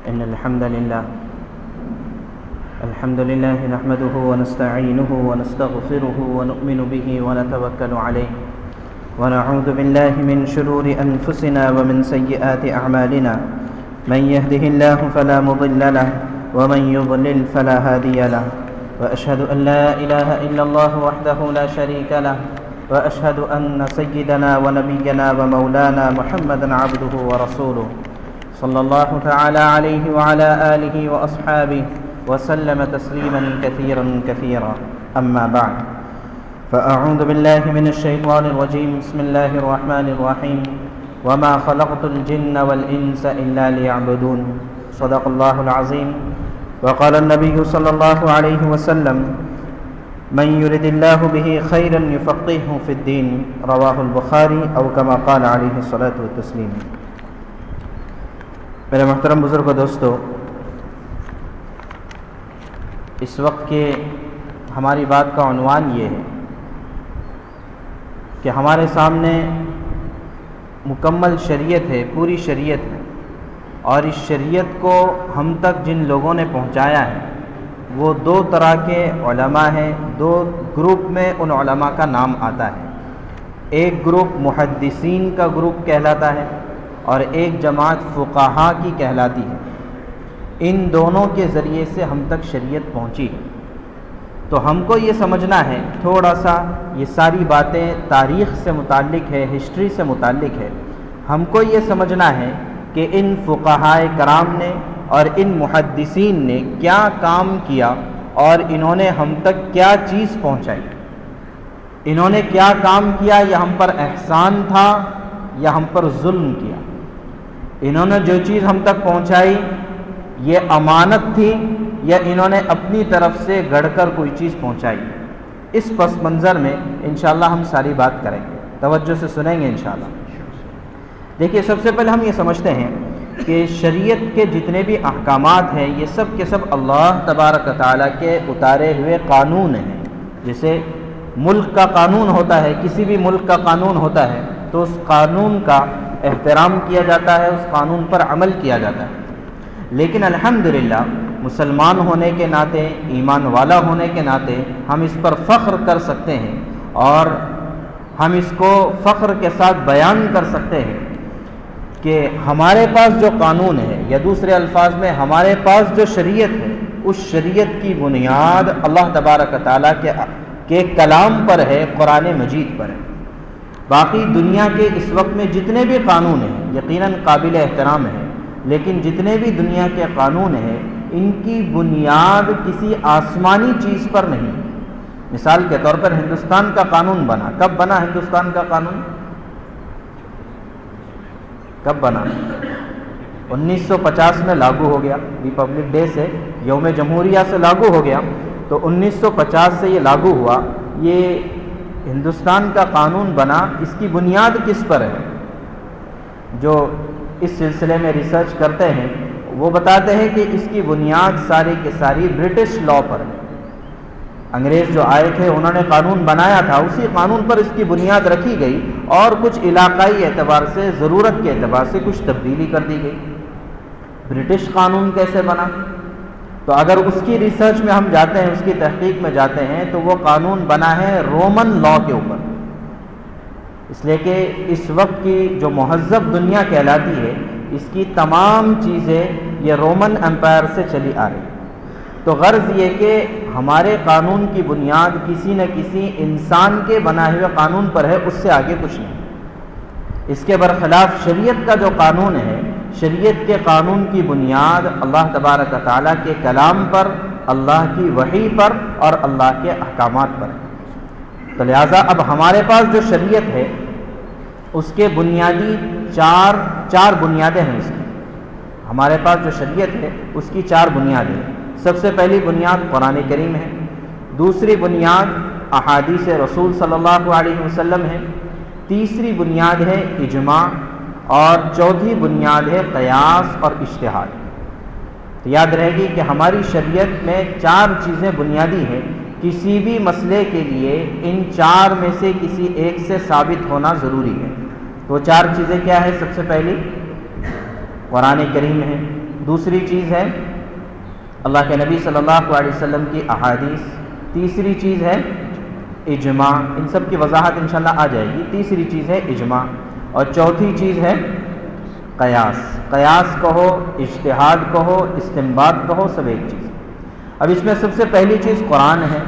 إن الحمد لله نحمده ونستعينه ونستغفره ونؤمن به ونتوكل عليه ونعوذ بالله من شرور أنفسنا ومن سيئات أعمالنا من يهده الله فلا مضل له ومن يضلل فلا هادي له وأشهد أن لا إله إلا الله وحده لا شريك له وأشهد أن سيدنا ونبينا ومولانا محمدا عبده ورسوله صلى الله تعالى عليه وعلى آله وأصحابه وسلم تسليما كثيرا كثيرا أما بعد فأعوذ بالله من الشيطان الرجيم بسم الله الرحمن الرحيم وما خلقت الجن والإنس إلا ليعبدون صدق الله العظيم وقال النبي صلى الله عليه وسلم من يرد الله به خيرا يفقهه في الدين رواه البخاري أو كما قال عليه الصلاة والتسليم۔ میرے محترم بزرگ و دوستو، اس وقت کے ہماری بات کا عنوان یہ ہے کہ ہمارے سامنے مکمل شریعت ہے، پوری شریعت ہے، اور اس شریعت کو ہم تک جن لوگوں نے پہنچایا ہے وہ دو طرح کے علماء ہیں۔ دو گروپ میں ان علماء کا نام آتا ہے، ایک گروپ محدثین کا گروپ کہلاتا ہے اور ایک جماعت فقہاء کی کہلاتی ہے۔ ان دونوں کے ذریعے سے ہم تک شریعت پہنچی ہے، تو ہم کو یہ سمجھنا ہے، تھوڑا سا یہ ساری باتیں تاریخ سے متعلق ہے، ہسٹری سے متعلق ہے، ہم کو یہ سمجھنا ہے کہ ان فقہاء کرام نے اور ان محدثین نے کیا کام کیا اور انہوں نے ہم تک کیا چیز پہنچائی۔ انہوں نے کیا کام کیا، یہ ہم پر احسان تھا یا ہم پر ظلم کیا؟ انہوں نے جو چیز ہم تک پہنچائی یہ امانت تھی یا انہوں نے اپنی طرف سے گڑھ کر کوئی چیز پہنچائی؟ اس پس منظر میں انشاءاللہ ہم ساری بات کریں گے، توجہ سے سنیں گے انشاءاللہ۔ دیکھیے، سب سے پہلے ہم یہ سمجھتے ہیں کہ شریعت کے جتنے بھی احکامات ہیں یہ سب کے سب اللہ تبارک و تعالیٰ کے اتارے ہوئے قانون ہیں۔ جیسے ملک کا قانون ہوتا ہے، کسی بھی ملک کا قانون ہوتا ہے تو اس قانون کا احترام کیا جاتا ہے، اس قانون پر عمل کیا جاتا ہے۔ لیکن الحمدللہ مسلمان ہونے کے ناطے، ایمان والا ہونے کے ناطے ہم اس پر فخر کر سکتے ہیں اور ہم اس کو فخر کے ساتھ بیان کر سکتے ہیں کہ ہمارے پاس جو قانون ہے، یا دوسرے الفاظ میں ہمارے پاس جو شریعت ہے، اس شریعت کی بنیاد اللہ تبارک و تعالیٰ کے کلام پر ہے، قرآن مجید پر ہے۔ باقی دنیا کے اس وقت میں جتنے بھی قانون ہیں یقیناً قابل احترام ہیں، لیکن جتنے بھی دنیا کے قانون ہیں ان کی بنیاد کسی آسمانی چیز پر نہیں۔ مثال کے طور پر ہندوستان کا قانون بنا، کب بنا ہندوستان کا قانون؟ کب بنا؟ 1950 میں لاگو ہو گیا، ریپبلک ڈے سے، یوم جمہوریہ سے لاگو ہو گیا، تو 1950 سے یہ لاگو ہوا۔ یہ ہندوستان کا قانون بنا، اس کی بنیاد کس پر ہے؟ جو اس سلسلے میں ریسرچ کرتے ہیں وہ بتاتے ہیں کہ اس کی بنیاد ساری کے ساری برٹش لا پر ہے۔ انگریز جو آئے تھے انہوں نے قانون بنایا تھا، اسی قانون پر اس کی بنیاد رکھی گئی اور کچھ علاقائی اعتبار سے، ضرورت کے اعتبار سے کچھ تبدیلی کر دی گئی۔ برٹش قانون کیسے بنا؟ تو اگر اس کی ریسرچ میں ہم جاتے ہیں، اس کی تحقیق میں جاتے ہیں، تو وہ قانون بنا ہے رومن لا کے اوپر، اس لیے کہ اس وقت کی جو مہذب دنیا کہلاتی ہے اس کی تمام چیزیں یہ رومن امپائر سے چلی آ رہی۔ تو غرض یہ کہ ہمارے قانون کی بنیاد کسی نہ کسی انسان کے بنائے ہوئے قانون پر ہے، اس سے آگے کچھ نہیں۔ اس کے برخلاف شریعت کا جو قانون ہے، شریعت کے قانون کی بنیاد اللہ تبارک و تعالیٰ کے کلام پر، اللہ کی وحی پر اور اللہ کے احکامات پر ہے۔ تو لہٰذا اب ہمارے پاس جو شریعت ہے اس کے بنیادی چار بنیادیں ہیں۔ اس کی ہمارے پاس جو شریعت ہے اس کی 4 بنیادیں ہیں۔ سب سے پہلی بنیاد قرآن کریم ہے، دوسری بنیاد احادیث رسول صلی اللہ علیہ وسلم ہے، تیسری بنیاد ہے اجماع، اور چوتھی بنیاد ہے قیاس اور اجتہاد۔ تو یاد رہے گی کہ ہماری شریعت میں 4 چیزیں بنیادی ہیں، کسی بھی مسئلے کے لیے ان 4 میں سے کسی ایک سے ثابت ہونا ضروری ہے۔ تو 4 چیزیں کیا ہے؟ سب سے پہلی قرآن کریم ہے، دوسری چیز ہے اللہ کے نبی صلی اللہ علیہ وسلم کی احادیث، تیسری چیز ہے اجماع، ان سب کی وضاحت انشاءاللہ آ جائے گی۔ تیسری چیز ہے اجماع، اور چوتھی چیز ہے قیاس۔ قیاس کہو، اجتہاد کہو، استنباط کہو، سب ایک چیز۔ اب اس میں سب سے پہلی چیز قرآن ہے۔